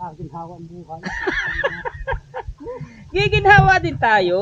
nakaginhawa ang buhay. Giginhawa din tayo.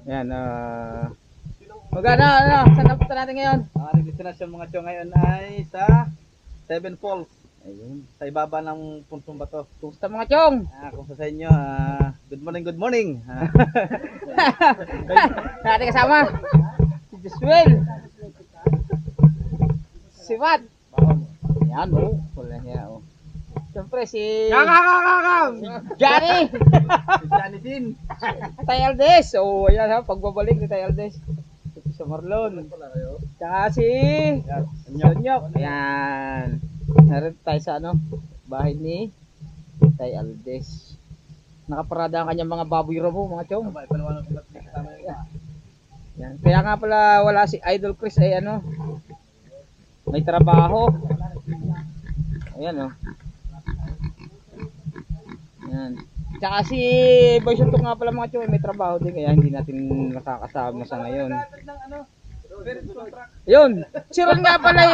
Yan, magana, saan na punta natin ngayon? Ang destinasyon mga tiyo ngayon ay sa Seven Falls. Ayun. Sa ibaba ng puntong bato. Kumusta mga chong? Kung sa inyo, good morning, good morning. Natin kasama. Si Josuel. Si Matt. Yan o. Wala niya o. Siyempre si Johnny. Si Johnny Din. Tay Aldes. O ayan ha, pagbabalik ni Tay Aldes. Si Marlon. Tsaka si Sonyok. Ayan. Narito tayo sa bahay ni Tay Aldes. Nakaparada ang kanyang mga baboy rabo mga chong. Yan. Kaya nga pala wala si Idol Chris ay may trabaho. Ayan o. Yan. Tsaka si Boy Suntok nga pala mga chong may trabaho din kaya hindi natin nakakasama sa ngayon. Yun. Siron nga pala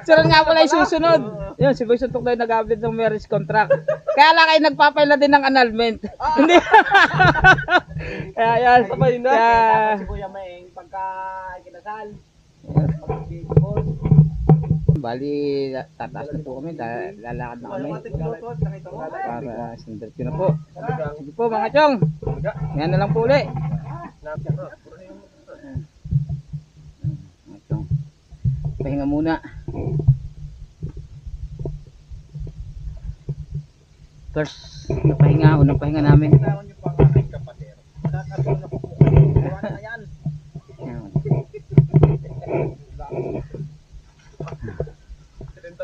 Siron nga pala yung susunod. Yun, si Boy Suntok na yung nag-update ng marriage contract. Kaya lang kayo nagpapail na din ng annulment. Hindi. Kaya yan. Kaya Si Kuya Maeng pagka kinasal. bali tataas na po kami, lalakad na kami para sandal ko na po. Sige po mga chong, yan na lang po ulit. Mga chong, pahinga muna. First unang pahinga namin.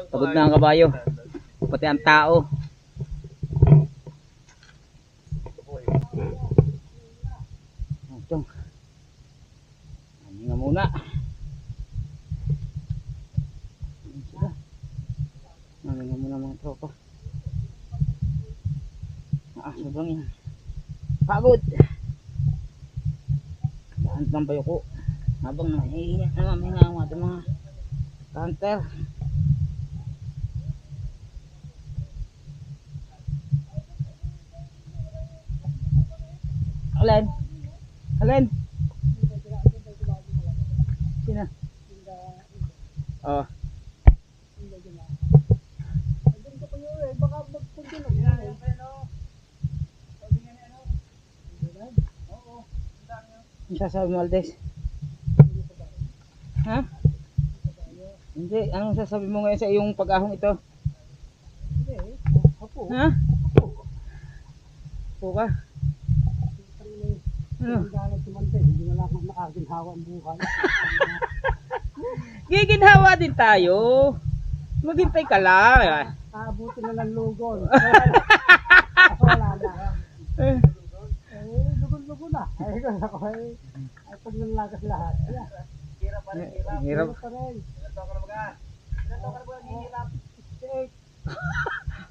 Pagod na ang kabayo, pati ang tao. Chong, pahinga muna. Pahinga muna mga tropa. Sobrang yan. Pagod. Saan lang bayo ko? Habang nahihinga ang ating mga hunter. Alin? Sino? Oh. Ang sasabi mo, Aldes? Ha? Hindi, anong sasabi mo ngayon sa iyong pag-ahong ito? Ha? Apo ka? Hindi na lang nakaginhawa ang buhay. Giginhawa din tayo. Maghintay ka lang. Aabutin na ng lugon. Wala na. Lugon na. Ay, pag nalagas lahat. Hirap. Pa rin.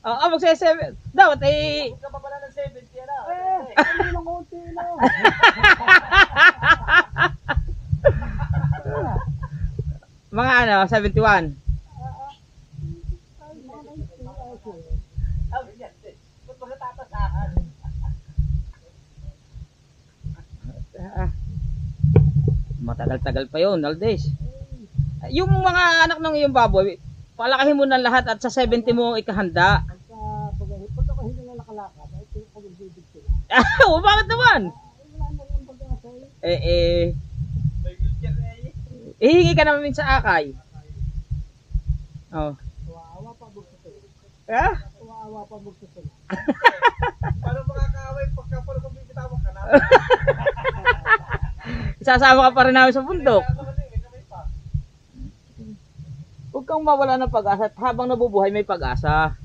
Oo, magse-7. Dapat eh. Huwag ka pa pala ng 70 na. Hindi lang konti na. Mga 71. Matagal-tagal pa yun, Aldes. Yung mga anak ng iyong baboy, palakahin mo na lahat at sa 70 mo ikahanda. Pag ako hindi na nakalakad, ay pag-ibig sila. Oh, bakit naman? Wala na yung pag-asa. Ihingi ka namin sa akay. Oh. Tuwawa pa bugso sila. Ha? Tuwawa pa bugso sila. Paano makakaway pagka pala kung bibitawag ka na? Isasama ka pa rin namin sa bundok. Huwag kang mawala ng pag-asa at habang nabubuhay may pag-asa.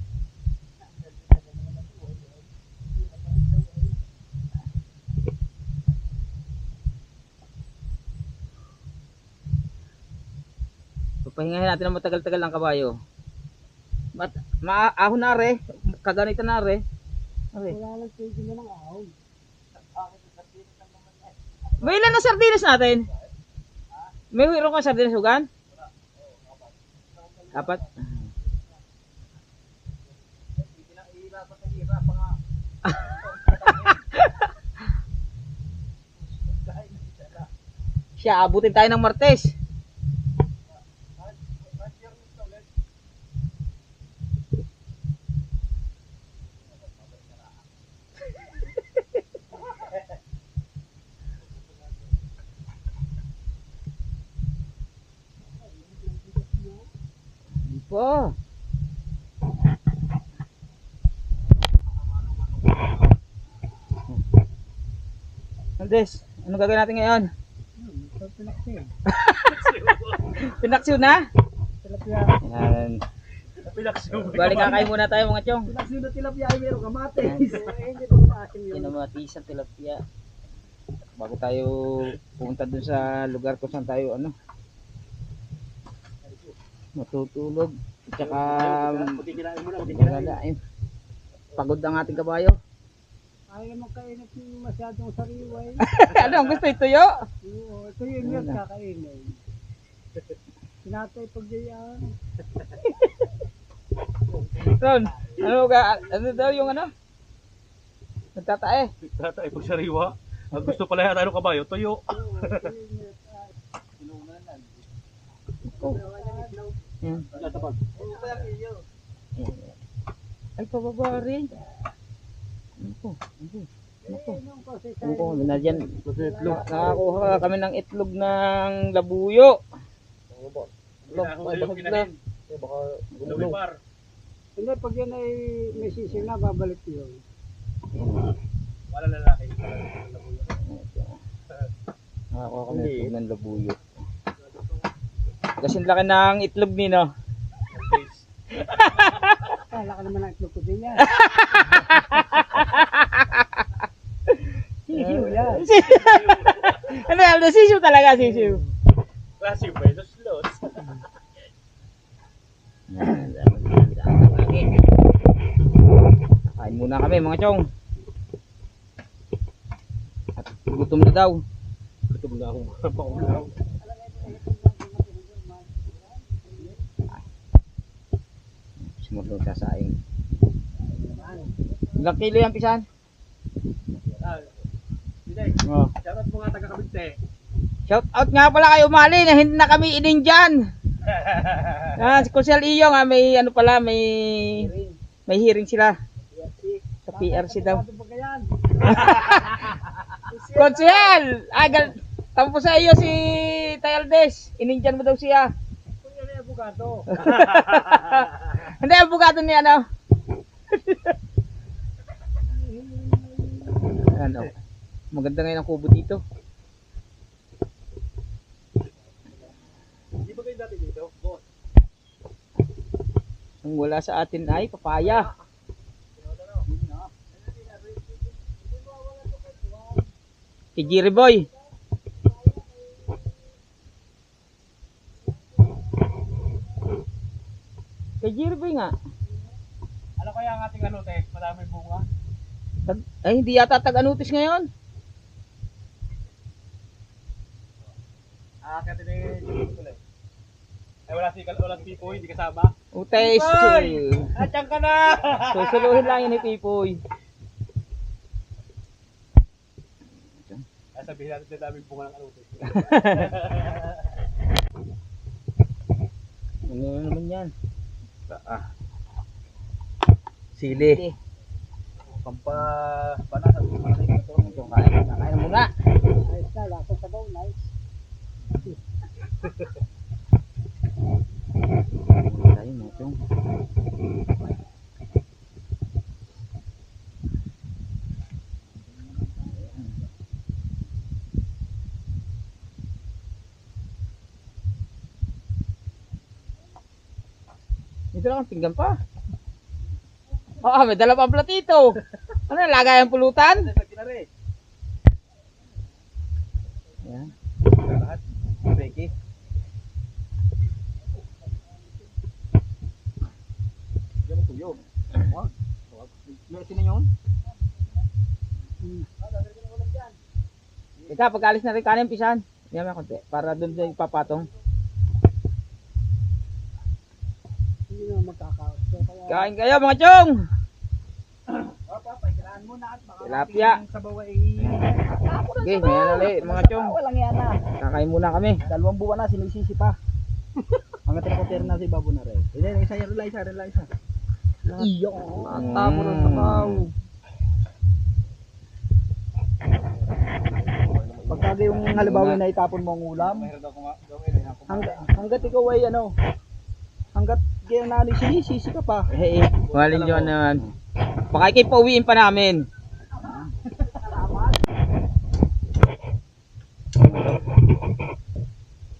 Papahingahin natin ng matagal-tagal ang kabayo. Maahon na re, kaganito na re. Are. Wala lang tigil na ng ahon. May ilan na sardinas natin? May hiro ka sardinas hugan? Dapat. Siya, abutin tayo ng Martes. Po. Andes, ano gagawin natin ngayon? Pinaksiw. Pinaksiw na? Tilapia. Yan. Balik kakain muna tayo mga chong. Pinaksiw na tilapia ay meron kamatis. Hindi ko maasim yun. Kinamatis ang tilapia. Bago tayo pumunta dun sa lugar kung saan tayo matutulog. Tsaka magalain. Pagod ang ating kabayo. Ayaw naman kainit yung masyadong sariway. Ano ang gusto ituyo? Oo, ito yung milk kakainin. Pinatay pagyayaan. Ron, ano daw yung nagtatae? Tatae pag sariwa. Ang gusto pala yata ng kabayo, tuyo. Yan. Ay, pababa rin. Ako, na dyan. Nakakuha kami ng itlog ng labuyo. Hindi, pag yan ay may sisig na, babalik yun. Wala lalaki. Nakakuha kami ng itlog ng labuyo. Kasing laki ng itlog nino. Kala ka naman ang itlog ko din yan. Sisiw yan. Ano yan? Sisiw talaga, sisiw. Klase ba ito? Slows. Kain muna kami mga chong. At gutom na daw. Gutom na ako. Paulaw. Sumulong sa saing. Ilang kilo yan pisan? Oh. Shoutout mo nga taga-Kabinte. Shout out nga pala kayo umali na hindi na kami inin dyan. Si Kusel Iyo nga may may hearing sila. Sa PRC daw. Kusel! Tampo sa iyo si Tayaldes. Inin dyan mo daw siya. Abogado. Hindi, abogado niya maganda ngayon ang kubo dito. Di ba kayo dati dito? Boss. Ang wala sa atin ay papaya. Si Jerry Boy. Kay Jerry Boy nga. Ano kaya ang ating te? Madaming bunga. Ay, hindi yata tag-anutis ngayon. Kaya tinigil. Ay wala si Pipoy, hindi kasama. Utes. Atyan ka na! Susuluhin lang yun ni Pipoy. Ay sabihin natin na daming bunga ng te. Ano naman yan? Sili. Pampabanasa. Kain muna. Nice na, lasa sa daw, nice. Tayo mo chong. Dito lang ang pinggan pa. Oo, may dala pang platito. Ano, lagay ang pulutan? Ayan. Lahat. Becky. Diyan mo tuyo. Wag. Mesin na yun. Ika, pag-alis na rin kanin pisan. Yan may konti. Para doon din ipapatong. Hindi na magkakaot. So, kaya, Kain kayo mga chong! Kailangan mo na at baka Tilapia. sa bawa Okay, may ano ulit mga chong. Walang yan na. Kakain muna kami. 2 buwan na, sinisisi pa. Hanggang tinakotero na si Babo na rin. Isa yan, isa. Iyo. Tapo ng sabaw. Pagka yung halimbawa na itapon mo ang ulam, hanggat ikaw ay ano, hanggat kaya nani sinisisi ka pa. Hey, walin nyo naman. Baka kayo pauwiin pa namin.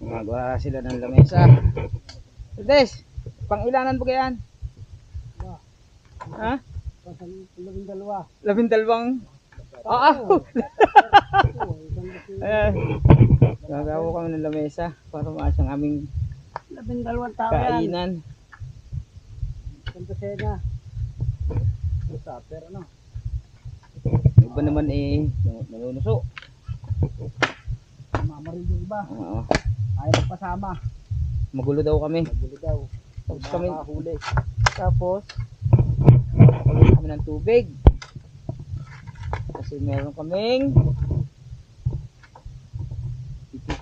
Magawa sila ng lamesa. Des, pang ilanan po kayan? Ha? 12. 12. Ayan. Gagawa kami ng lamesa para maas ang aming 12 tao yan. kainan. Santa Sena. Pero ano, Yung iba naman nanunuso. mamaril yung iba. Oo. Ayaw magpasama. Magulo daw kami. Magulo daw. Tapos kami, Makakahuli. tapos kulit kami ng tubig. Kasi meron kaming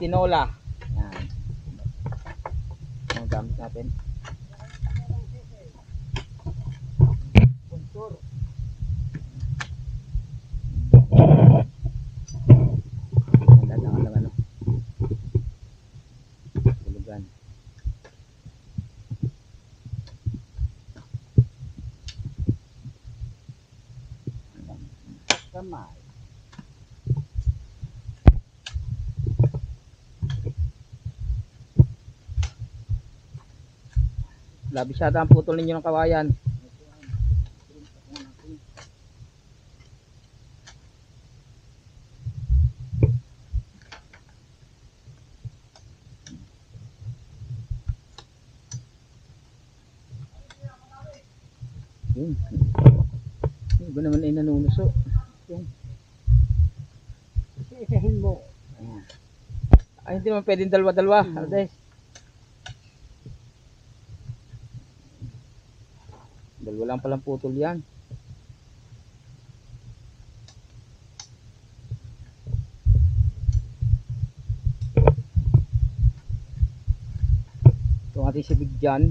tinola. Yan. Ang gamit natin. Sponsor. Ang lang ano. Tulugan. Kamay. Labis yata ang putol ninyo ng kawayan. Yun. Yung iba naman ay nanunuso. Isa-isahin mo. Ayan. Ay, hindi naman pwedeng dalawa-dalawa. Aldes. Dalawa lang palang putol yan. Itong ating si Big John.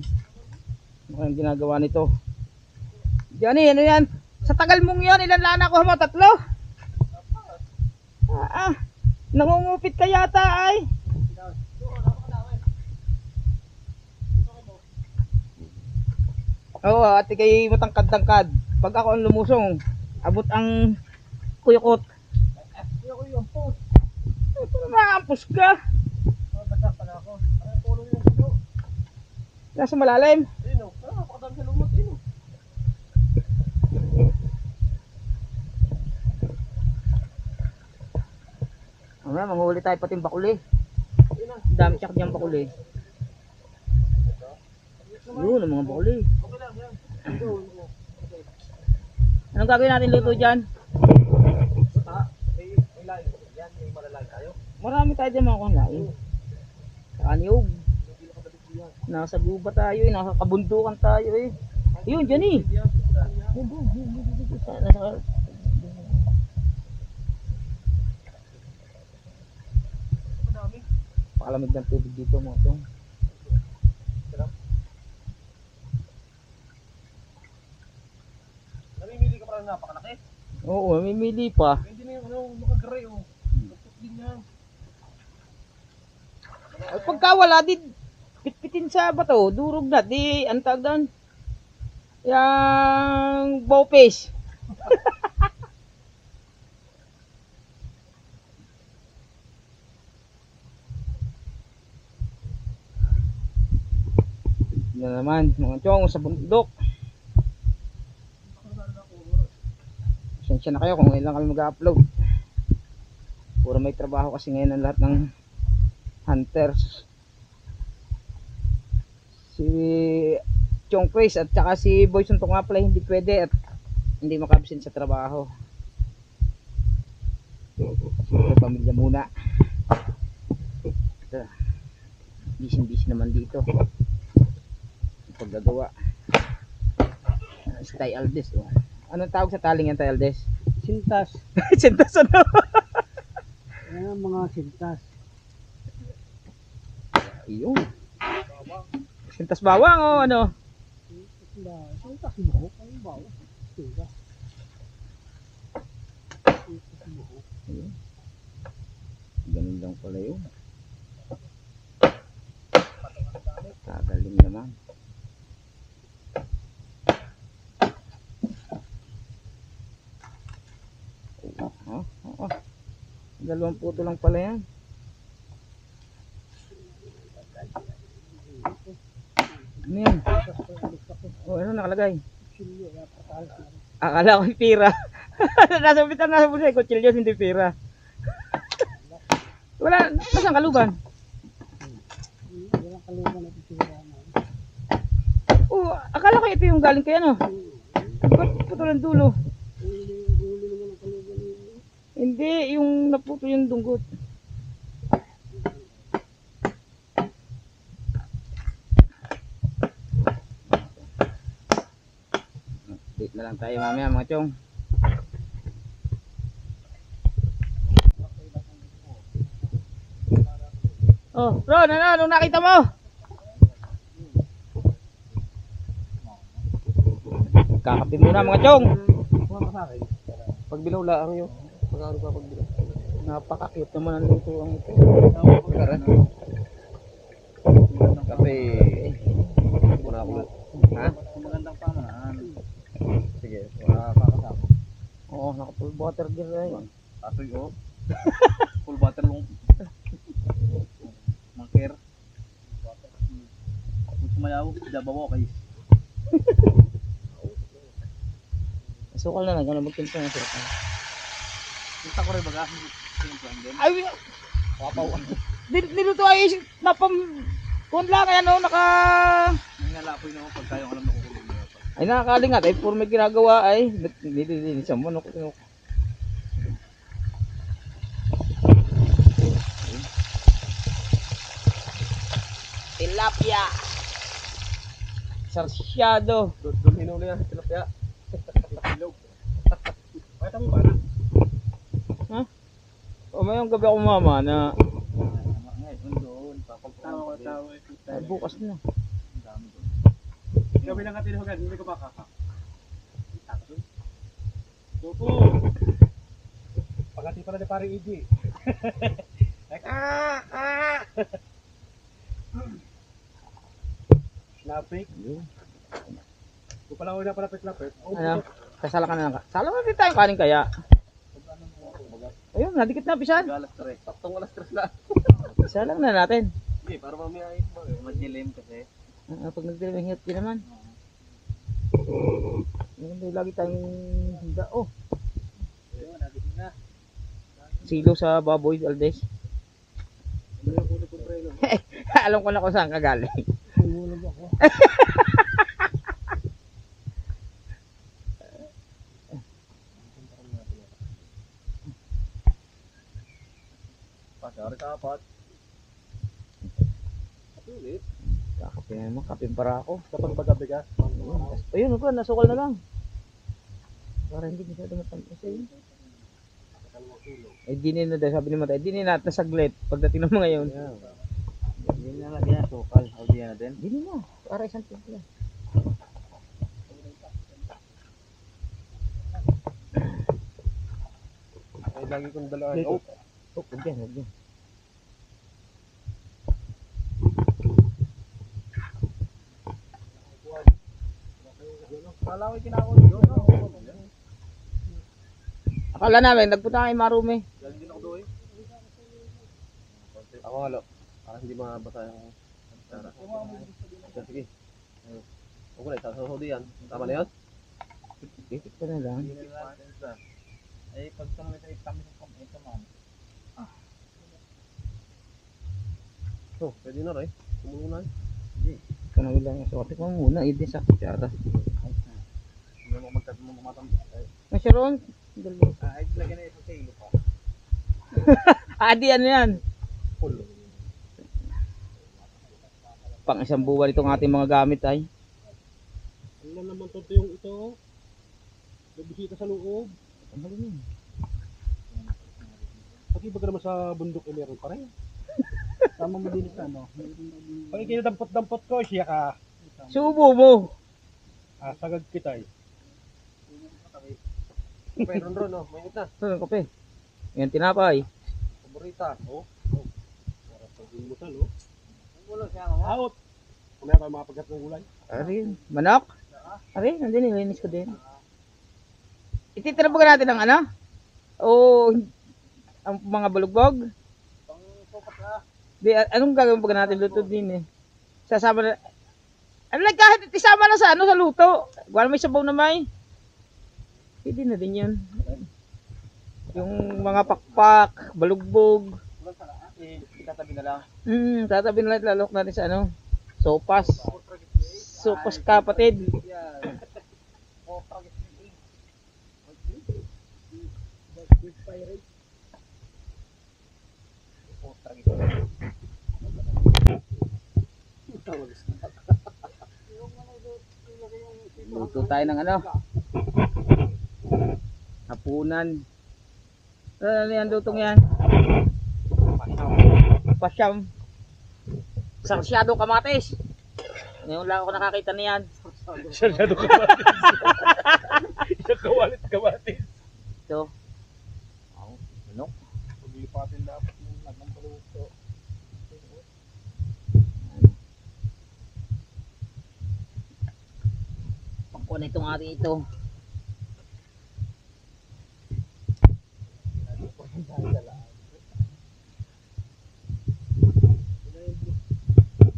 Ano kayang ginagawa nito? Johnny, ano yan? Sa tagal mong yan, ilan lana ko mo? 3? Nangungupit ka yata ay. Oo, ate kayo matangkad-tangkad. Pag ako ang lumusong, abot ang kuyukot. Ako yung post. Ito maampus ka. Basta pala ako. Ang tulong yung puso. Nasa malalim. Ayun o. Napakadami sa lumot. Ayun o. Manghuli tayo pati yung bakuli. Ang dami tsak diyang bakuli. Yun, ang mga bakuli. Anong gagawin natin luto dyan? May layo. Yan, may malalayo tayo. Marami tayo dyan mga kanlain. Sa Anyog. Nasa guba tayo eh. Nasa kabundukan tayo eh. Yun, dyan eh. Nasa... Pakalamig ng tubig dito mga tong. Namimili ka parang napakalaki. Oo, mamimili pa. Hindi na yung ano, makagray o. Tapos din yan. Ay, pagka wala, di pitpitin sa bato, durog na, di, ang tawag doon, yung bowfish. na naman mga chong sa bundok. Pasensya na kayo kung ngayon lang kami mag-upload. Puro may trabaho kasi ngayon ang lahat ng hunters. Si Chong Chris at saka si Boy Suntok nga pala hindi pwede at hindi makabsent sa trabaho. Siyempre pamilya muna. Busy naman dito ang paggagawa. Si Tay Aldes, oh. Anong tawag sa taling yan, Tay Aldes? Sintas. Sintas ano? Ayan ang mga sintas. Ayun. Sintas bawang o ano? Sintas buhok. Ano bawang? Sintas. Sintas buhok. Ayun. Ganun lang pala yun. Kagaling naman. Dalawang puto lang pala yan. Ano yan? Oh, ano nakalagay? Akala ko yung pira. Nasa bitan nasa bulsa, kutsilyo hindi pira. Wala, nasaan kaluban? Walang kaluban na pisura na. Oh, akala ko ito yung galing kay ano. Ba't putol ang dulo? Huli naman ang kaluban niya. Hindi, yung naputo yung dunggot. Update na lang tayo mamaya mga chong. Oh, Ron, ano nakita mo? Kakape muna mga chong. Kuha ka sa akin. Pag binula ang yun. Magkano pa pag binula? Napaka-cute naman ang luto ang ito. Kape. Muna ako. Ha? Magandang pamanaan. Sige, kakasama. Oo, naka full water gear na yun. Aso yun. Full butter long. Mangkir. Kung sumayaw, dabaw kayo. Sukal na lang, gano'n magpinsa na sila. Kita ko rin baga. Ay, wapaw. Niluto ay napam... Kung lang, ano, naka... May nalapoy na ako pag tayo alam na kukulong niya. Ay, nakakalingat. Ay, puro may ginagawa ay. Nililinis mo, no? Tilapia. Sarsyado. Doon hinuli yan, tilapia. Pakita mo ba? Ha? O, mayroong gabi ako mama na... Ngayon doon, papagtawa. Ay, bukas na. Ang dami doon. Ikaw bilang katinugan, hindi ko pa kaka. Tupo! Pagkati pala ni pare EJ. Lapik. Kung pala ko na pala lapik. Ano? Kasala ka na lang. Sala na din tayong kanin kaya. Ayun, nadikit na pisan. Alas 3. Saktong alas 3 na. Isa lang na natin. Hindi, para mamaya ay madilim kasi. Pag nagdilim hingit din naman. Hindi lagi tayong handa. Oh, Ayun, nadilim na. silo sa baboy, Aldes. Alam ko na kung saan ka galing. Sumulog ako. Pasari sa apat. Ulit. Kakape na naman, kapin para ako. Kapag paggabi ka. Ayun, ako, nasukal na lang. Para hindi masyado matamis. Eh, dinin na dahil, sabi ni Matay, dinin natin saglit pagdating ng mga yun. Hindi na lang yan, sukal. O di na din. Dinin na, para isang timpla. Ay, lagi kong dalaan. Dito. Oh, Oh, huwag yan, huwag yan. malaway kinakaon doon. Akala namin, nagpunta kay Marume. Galing din ako doon. Ako halo. Para hindi mabasa yung tara. Sige. Huwag ko na, itasasaw yan. Tama na yun? Ikit ka na lang. Ay, pag sa mga kami sa ito, ma'am. Oh, pwede na rin. Kumunan. Ito na lang. So, tikman mo muna. Idin sa kutsara. Hindi mo magmatambos. Masyaron. Ay, lagyan na ito sa ilo pa. Adi, ano yan? Full. Pang isang buwan itong ating mga gamit ay. Ano naman to yung ito? Nagbisita sa loob. Ang galing yun. Pag-iba ka naman sa bundok eh, meron pa rin. Tama mo din sa ano. Pag ikinadampot-dampot ko, siya ka. Subo mo. Sagad kita eh. Mayroon ron, no? Mainit na. Ito yung kape. Yan, tinapay. Paborita. Oh. Para sa gimutan, oh. Wala siya, mama. Out! Kung meron mga pagkat ng gulay. Ari, manok. Ari, nandun, nilinis ko din. Ititira ba natin ang ano? O ang mga balugbog? Pang sopat na. Di, anong gagawin pa natin luto din eh? Sasama na, ano like kahit isama na sa ano sa luto. Wala may sabaw na may. Pwede na din yun. Yung mga pakpak, balugbog. Wala sa itatabi na lang. Tatabi na lang lalok natin sa ano. Sopas. Sopas kapatid. Yan. Oh, pagis. Luto tayo ng ano? Hapunan. Ano yan lutong yan? Pasyam. Sarsyado kamatis. Ngayon lang ako nakakita niyan. Salyado kamatis. Isang kawalit kamatis. Ito. Oh, manok. Paglipatin dapat yung nagmang paluto. Pangkuhan itong ating ito.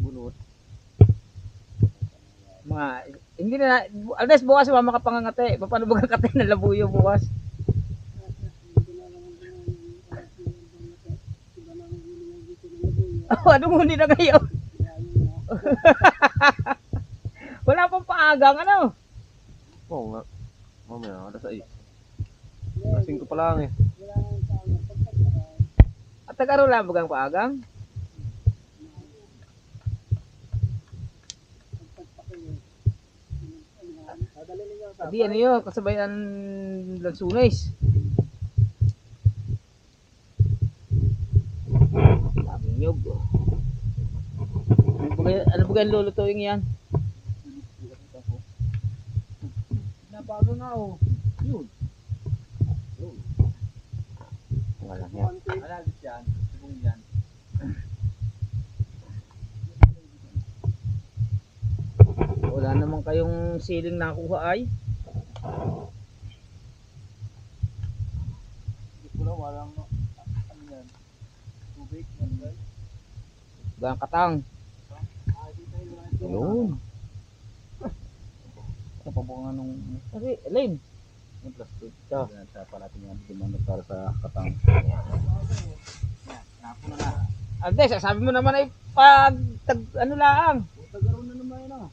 Bunot. Mga, hindi na, alas bukas wala makapangangate. Paano ba kakate ng labuyo bukas? Oh, anong huli na ngayon? Wala pang paagang, ano? Oo nga. Mamaya, alas 6. Alas 5 pa lang eh. At tagaroon bagang paagang? Di ano yun, kasabayan lansunis. Daming nyug. Ano ba yung lulutuin yan? Nabago na oh. Yun. Wala yan. Analis yan. Sibong yan. Wala naman kayong siling nakuha ay. Hindi ko na walang ano yan. Tubig. Yan guys. Gang katang. Yun. Ano pa bunga nung Kasi, Elaine. yung plastic? Ito. Yan sa palating yan. Dimano para sa katang. Napo na na. Ante, sabi mo naman ay pag ano lang. Tagaroon na naman yun ah.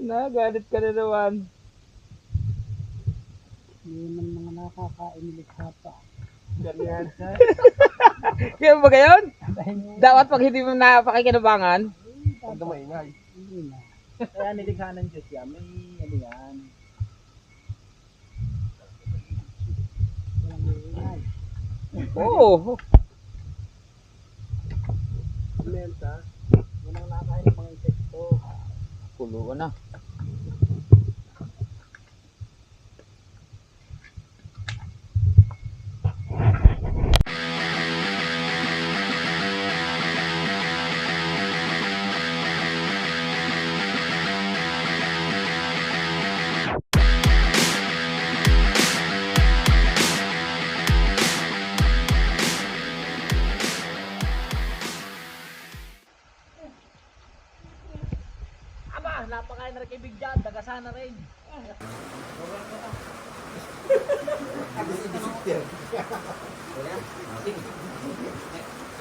Nagalit ka na naman. Hindi man mga nakakain nilikha pa. Ganyan. Kaya ba gayon? Dapat pag hindi mo napakikinabangan. Huwag na maingay. Hindi na. Kaya nilikha ng Diyos yan. May ano yan. Walang iingay. Oo. Menta. Yun ang nakain ng mga insekto. Kuluan na. pakain na rin kay Big John, dagasana rin.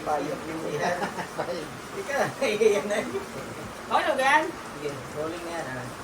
Bayot yung yan. Ika, yan na. Okay na ba yan? Sige, rolling na yan.